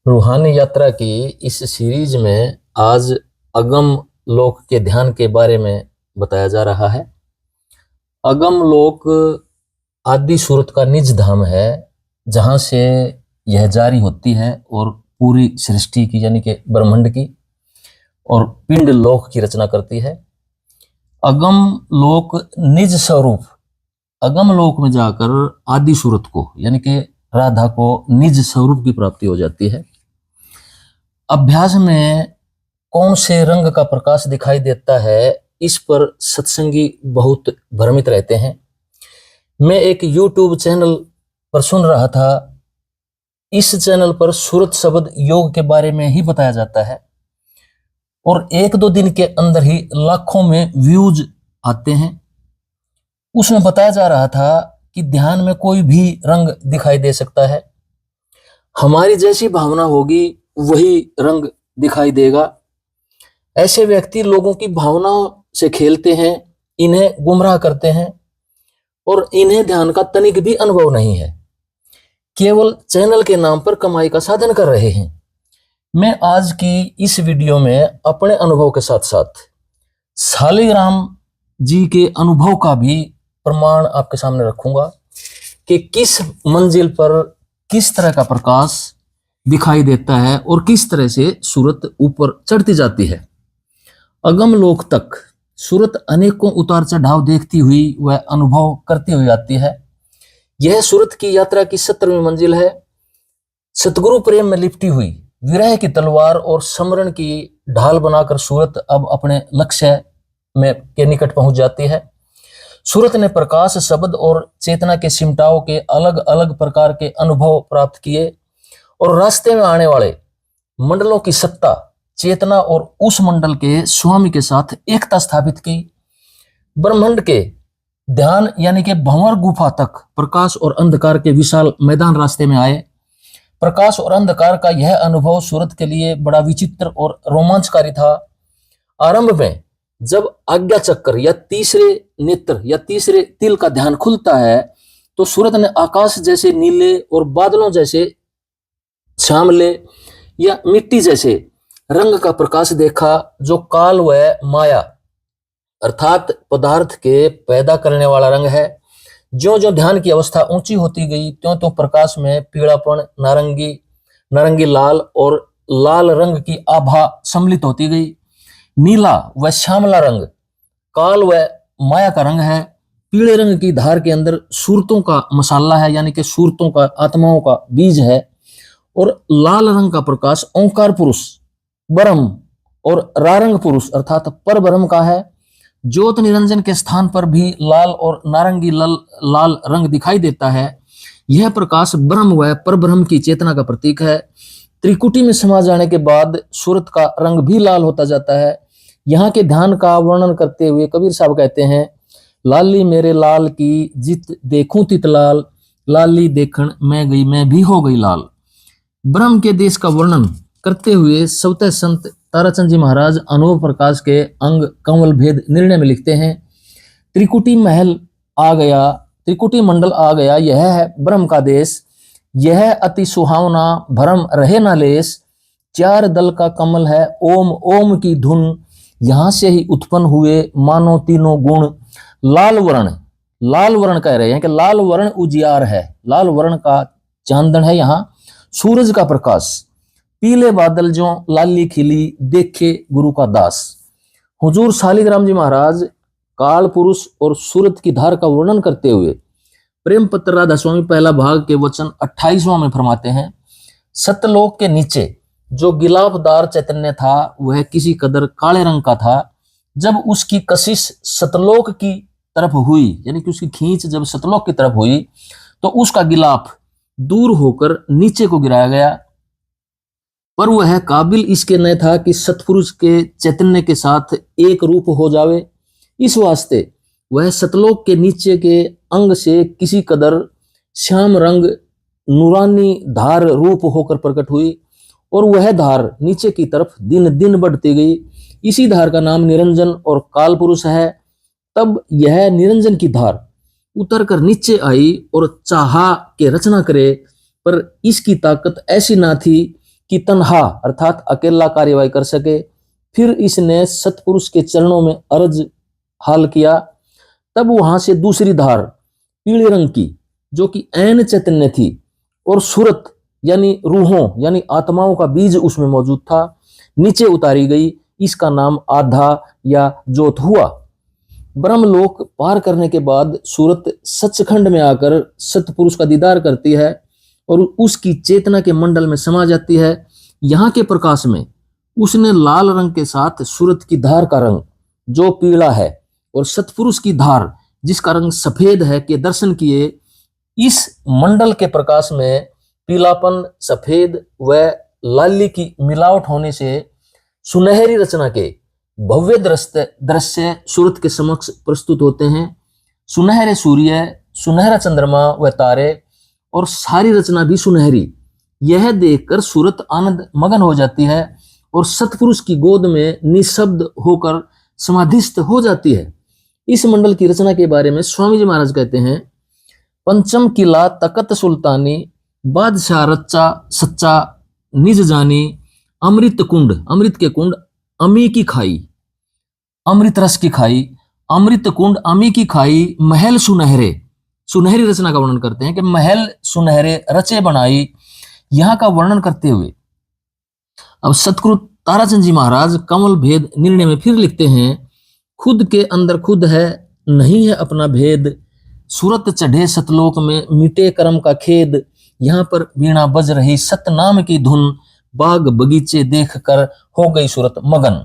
रूहानी यात्रा की इस सीरीज में आज अगम लोक के ध्यान के बारे में बताया जा रहा है। अगम लोक आदि सूरत का निज धाम है, जहां से यह जारी होती है और पूरी सृष्टि की यानी कि ब्रह्मांड की और पिंड लोक की रचना करती है। अगम लोक निज स्वरूप, अगम लोक में जाकर आदि सूरत को यानी कि राधा को निज स्वरूप की प्राप्ति हो जाती है। अभ्यास में कौन से रंग का प्रकाश दिखाई देता है, इस पर सत्संगी बहुत भ्रमित रहते हैं। मैं एक YouTube चैनल पर सुन रहा था। इस चैनल पर सूरत शब्द योग के बारे में ही बताया जाता है और एक दो दिन के अंदर ही लाखों में व्यूज आते हैं। उसमें बताया जा रहा था कि ध्यान में कोई भी रंग दिखाई दे सकता है। हमारी जैसी भावना होगी वही रंग दिखाई देगा। ऐसे व्यक्ति लोगों की भावनाओं से खेलते हैं, इन्हें गुमराह करते हैं और इन्हें ध्यान का तनिक भी अनुभव नहीं है, केवल चैनल के नाम पर कमाई का साधन कर रहे हैं। मैं आज की इस वीडियो में अपने अनुभव के साथ साथ शालिग्राम जी के अनुभव का भी प्रमाण आपके सामने रखूंगा कि किस मंजिल पर किस तरह का प्रकाश दिखाई देता है और किस तरह से सूरत ऊपर चढ़ती जाती है। अगम लोक तक सूरत अनेकों उतार चढ़ाव देखती हुई वह अनुभव करती हुई आती है। यह सूरत की यात्रा की 17वीं मंजिल है। सतगुरु प्रेम में लिपटी हुई विरह की तलवार और समरण की ढाल बनाकर सूरत अब अपने लक्ष्य में के निकट पहुंच जाती है। सूरत ने प्रकाश, शब्द और चेतना के सिमटाव के अलग अलग प्रकार के अनुभव प्राप्त किए और रास्ते में आने वाले मंडलों की सत्ता, चेतना और उस मंडल के स्वामी के साथ एकता स्थापित की। ब्रह्मांड के ध्यान यानी कि भंवर गुफा तक प्रकाश और अंधकार के विशाल मैदान रास्ते में आए। प्रकाश और अंधकार का यह अनुभव सूरत के लिए बड़ा विचित्र और रोमांचकारी था। आरंभ में जब आज्ञा चक्र या तीसरे नेत्र या तीसरे तिल का ध्यान खुलता है तो सूरत ने आकाश जैसे नीले और बादलों जैसे श्यामले या मिट्टी जैसे रंग का प्रकाश देखा, जो काल व माया अर्थात पदार्थ के पैदा करने वाला रंग है। ज्यों ज्यों ध्यान की अवस्था ऊंची होती गई त्यों त्यों प्रकाश में पीड़ापन, नारंगी, नारंगी लाल और लाल रंग की आभा सम्मिलित होती गई। नीला व श्यामला रंग काल व माया का रंग है। पीले रंग की धार के अंदर सूरतों का मसाला है, यानी कि सूरतों का, आत्माओं का बीज है। और लाल रंग का प्रकाश ओंकार पुरुष, ब्रह्म और रारंग पुरुष अर्थात पर ब्रह्म का है। ज्योत निरंजन के स्थान पर भी लाल और नारंगी लाल रंग दिखाई देता है। यह प्रकाश ब्रह्म व पर ब्रह्म की चेतना का प्रतीक है। त्रिकुटी में समा जाने के बाद सूरत का रंग भी लाल होता जाता है। यहाँ के ध्यान का वर्णन करते हुए कबीर साहब कहते हैं, लाली मेरे लाल की जित देखूं तित लाल, लाली देखण मैं गई मैं भी हो गई लाल। ब्रह्म के देश का वर्णन करते हुए सवते संत ताराचंद जी महाराज अनुभव प्रकाश के अंग कंवल भेद निर्णय में लिखते हैं, त्रिकुटी महल आ गया, त्रिकुटी मंडल आ गया, यह है ब्रह्म का देश, यह अति सुहावना भरम रहे न लेस। चार दल का कमल है ओम ओम की धुन, यहां से ही उत्पन्न हुए मानो तीनों गुण। लाल वर्ण कह रहे हैं कि लाल वर्ण उजियार है, लाल वर्ण का चांदन है यहाँ, सूरज का प्रकाश। पीले बादल जो लाली खिली, देखे गुरु का दास। हुजूर शालिग्राम जी महाराज काल पुरुष और सूरत की धार का वर्णन करते हुए प्रेम पत्र राधा स्वामी पहला भाग के वचन 28वां में फरमाते हैं, सतलोक के नीचे जो गिलाफदार चैतन्य था वह किसी कदर काले रंग का था। जब उसकी कशिश सतलोक की तरफ हुई, यानी कि उसकी खींच जब सतलोक की तरफ हुई तो उसका गिलाफ दूर होकर नीचे को गिराया गया, पर वह काबिल इसके न था कि सतपुरुष के चैतन्य के साथ एक रूप हो जावे। इस वास्ते वह सतलोक के नीचे के अंग से किसी कदर श्याम रंग नूरानी धार रूप होकर प्रकट हुई और वह धार नीचे की तरफ दिन दिन बढ़ती गई। इसी धार का नाम निरंजन और काल पुरुष है। तब यह निरंजन की धार उतर कर नीचे आई और चाहा के रचना करे, पर इसकी ताकत ऐसी ना थी कि तन्हा अर्थात अकेला कार्यवाही कर सके। फिर इसने सतपुरुष के चरणों में अर्ज हाल किया। तब वहां से दूसरी धार पीले रंग की, जो कि ऐन चैतन्य थी और सूरत यानी रूहों यानी आत्माओं का बीज उसमें मौजूद था, नीचे उतारी गई। इसका नाम आधा या ज्योत हुआ। ब्रह्मलोक पार करने के बाद सूरत सचखंड में आकर सतपुरुष का दीदार करती है और उसकी चेतना के मंडल में समा जाती है। यहाँ के प्रकाश में उसने लाल रंग के साथ सूरत की धार का रंग जो पीला है और सतपुरुष की धार जिसका रंग सफेद है के दर्शन किए। इस मंडल के प्रकाश में पीलापन, सफेद व लाली की मिलावट होने से सुनहरी रचना के भव्य दृश्य सूरत के समक्ष प्रस्तुत होते हैं। सुनहरे सूर्य, सुनहरा चंद्रमा व तारे और सारी रचना भी सुनहरी, यह देखकर सूरत आनंद मगन हो जाती है और सतपुरुष की गोद में निशब्द होकर समाधिस्थ हो जाती है। इस मंडल की रचना के बारे में स्वामी जी महाराज कहते हैं, पंचम किला तकत सुल्तानी, बादशाह रच्चा सच्चा निज जानी, अमृत कुंड, अमृत के कुंड, अमी की खाई, अमृत रस की खाई, अमृत कुंड, अमी की खाई, महल सुनहरे, सुनहरी रचना का वर्णन करते हैं कि महल सुनहरे रचे बनाई। यहाँ का वर्णन करते हुए अब सतगुरु ताराचंद जी महाराज कमल भेद निर्णय में फिर लिखते हैं, खुद के अंदर खुद है, नहीं है अपना भेद, सूरत चढ़े सतलोक में, मिटे कर्म का खेद। यहाँ पर वीणा बज रही सतनाम की धुन, बाग बगीचे देख कर हो गई सूरत मगन।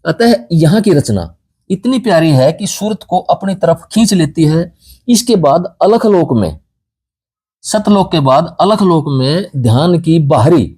अतः यहाँ की रचना इतनी प्यारी है कि सूरत को अपनी तरफ खींच लेती है। इसके बाद अलखलोक में, सतलोक के बाद अलखलोक में ध्यान की बाहरी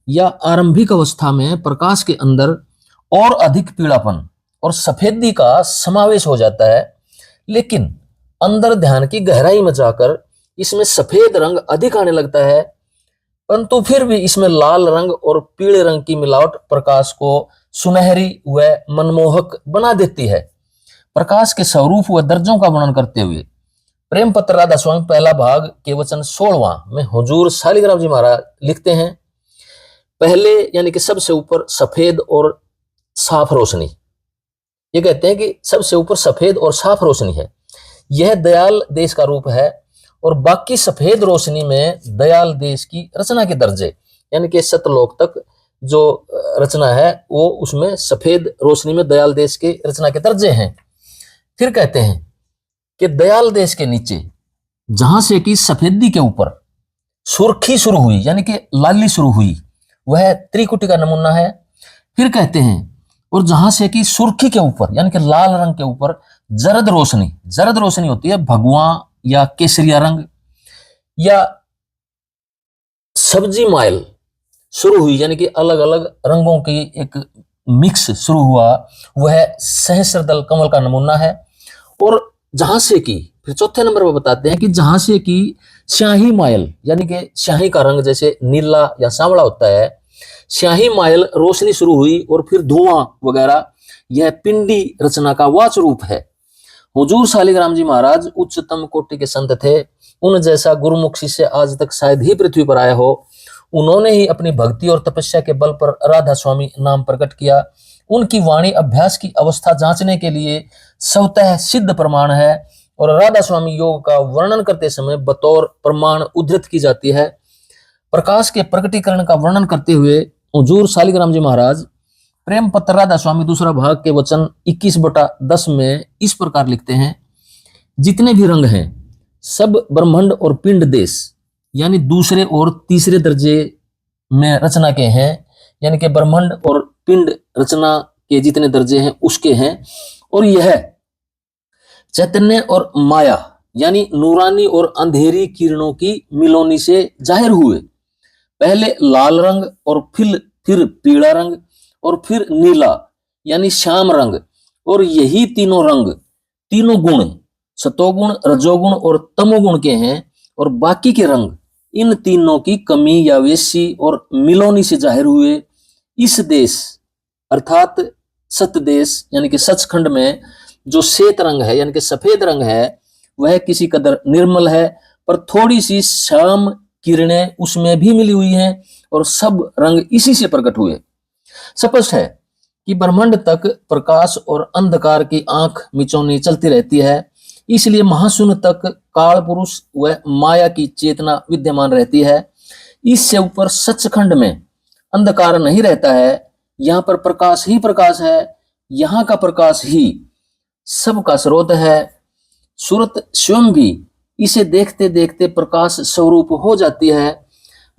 या आरंभिक अवस्था में प्रकाश के अंदर और अधिक पीलापन और सफेदी का समावेश हो जाता है, लेकिन अंदर ध्यान की गहराई में जाकर इसमें सफेद रंग अधिक आने लगता है, परंतु फिर भी इसमें लाल रंग और पीले रंग की मिलावट प्रकाश को सुनहरी व मनमोहक बना देती है। प्रकाश के स्वरूप व दर्जों का वर्णन करते हुए प्रेम पत्र राधा स्वामी पहला भाग के वचन 16वां में हुजूर शालिग्राम जी महाराज लिखते हैं, पहले यानी कि सबसे ऊपर सफेद और साफ रोशनी। ये कहते हैं कि सबसे ऊपर सफेद और साफ रोशनी है, यह दयाल देश का रूप है, और बाकी सफेद रोशनी में दयाल देश की रचना के दर्जे यानी कि सतलोक तक जो रचना है वो उसमें सफेद रोशनी में दयाल देश के रचना के दर्जे हैं। फिर कहते हैं कि दयाल देश के नीचे जहां से कि सफेदी के ऊपर सुर्खी शुरू हुई यानी कि लाली शुरू हुई, वह त्रिकुटी का नमूना है। फिर कहते हैं और जहां से कि सुर्खी के ऊपर यानी कि लाल रंग के ऊपर जरद रोशनी होती है, भगवा या केसरिया रंग या सब्जी माइल शुरू हुई यानी कि अलग अलग रंगों की एक मिक्स शुरू हुआ, वह सहस्रदल कमल का नमूना है। और जहां से कि फिर चौथे नंबर पर बताते हैं कि जहां से कि स्याही माइल यानी कि स्याही का रंग जैसे नीला या सांवला होता है, स्याही माइल रोशनी शुरू हुई और फिर धुआं वगैरह, यह पिंडी रचना का वाच रूप है। हुजूर शालिग्राम जी महाराज उच्चतम कोटि के संत थे, उन जैसा गुरुमुख शिष्य आज तक शायद ही पृथ्वी पर आया हो। उन्होंने ही अपनी भक्ति और तपस्या के बल पर राधा स्वामी नाम प्रकट किया। उनकी वाणी अभ्यास की अवस्था जांचने के लिए स्वतः सिद्ध प्रमाण है और राधा स्वामी योग का वर्णन करते समय बतौर प्रमाण उद्धृत की जाती है। प्रकाश के प्रकटीकरण का वर्णन करते हुए हुजूर शालिग्राम जी महाराज प्रेम पत्र राधा स्वामी दूसरा भाग के वचन 21/10 में इस प्रकार लिखते हैं, जितने भी रंग हैं सब ब्रह्मांड और पिंड देश यानी दूसरे और तीसरे दर्जे में रचना के हैं, यानी कि ब्रह्मांड और पिंड रचना के जितने दर्जे हैं उसके हैं। और यह चैतन्य और माया यानी नूरानी और अंधेरी किरणों की मिलोनी से जाहिर हुए। पहले लाल रंग और फिर पीला रंग और फिर नीला यानी श्याम रंग, और यही तीनों रंग तीनों गुण सतोगुण, रजोगुण और तमोगुण के हैं, और बाकी के रंग इन तीनों की कमी या वेशी और मिलोनी से जाहिर हुए। इस देश अर्थात सत देश यानी कि सचखंड में जो श्वेत रंग है यानी कि सफेद रंग है, वह किसी कदर निर्मल है, पर थोड़ी सी श्याम किरणें उसमें भी मिली हुई हैं और सब रंग इसी से प्रकट हुए। स्पष्ट है कि ब्रह्मांड तक प्रकाश और अंधकार की आंख मिचौनी चलती रहती है, इसलिए महाशून्य तक काल पुरुष व माया की चेतना विद्यमान रहती है। इससे ऊपर सचखंड में अंधकार नहीं रहता है, यहाँ पर प्रकाश ही प्रकाश है, यहाँ का प्रकाश ही सबका स्रोत है। सूरत स्वयं भी इसे देखते देखते प्रकाश स्वरूप हो जाती है।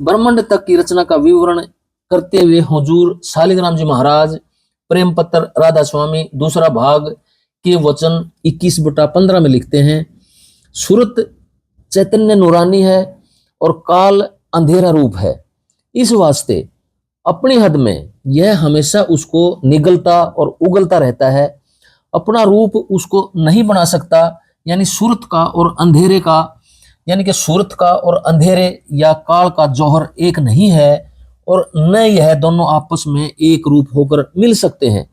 ब्रह्मांड तक की रचना का विवरण करते हुए हुजूर शालिग्राम जी महाराज प्रेम पत्र राधा स्वामी दूसरा भाग के वचन 21/15 में लिखते हैं, सूरत चैतन्य नूरानी है और काल अंधेरा रूप है। इस वास्ते अपनी हद में यह हमेशा उसको निगलता और उगलता रहता है, अपना रूप उसको नहीं बना सकता। यानी सूरत का और अंधेरे का, यानी कि सूरत का और अंधेरे या काल का जौहर एक नहीं है और न यह दोनों आपस में एक रूप होकर मिल सकते हैं,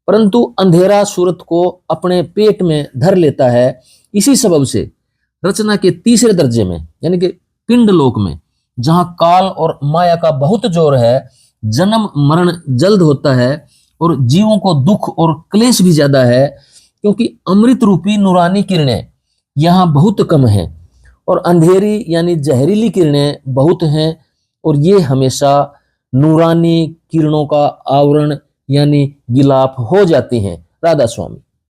परंतु अंधेरा सूरत को अपने पेट में धर लेता है। इसी सबब से रचना के तीसरे दर्जे में यानी कि पिंड लोक में, जहां काल और माया का बहुत जोर है, जन्म मरण जल्द होता है और जीवों को दुख और क्लेश भी ज्यादा है, क्योंकि अमृत रूपी नूरानी किरणें यहाँ बहुत कम हैं और अंधेरी यानी जहरीली किरणें बहुत हैं, और ये हमेशा नूरानी किरणों का आवरण यानी गिलाफ हो जाती हैं। राधा स्वामी।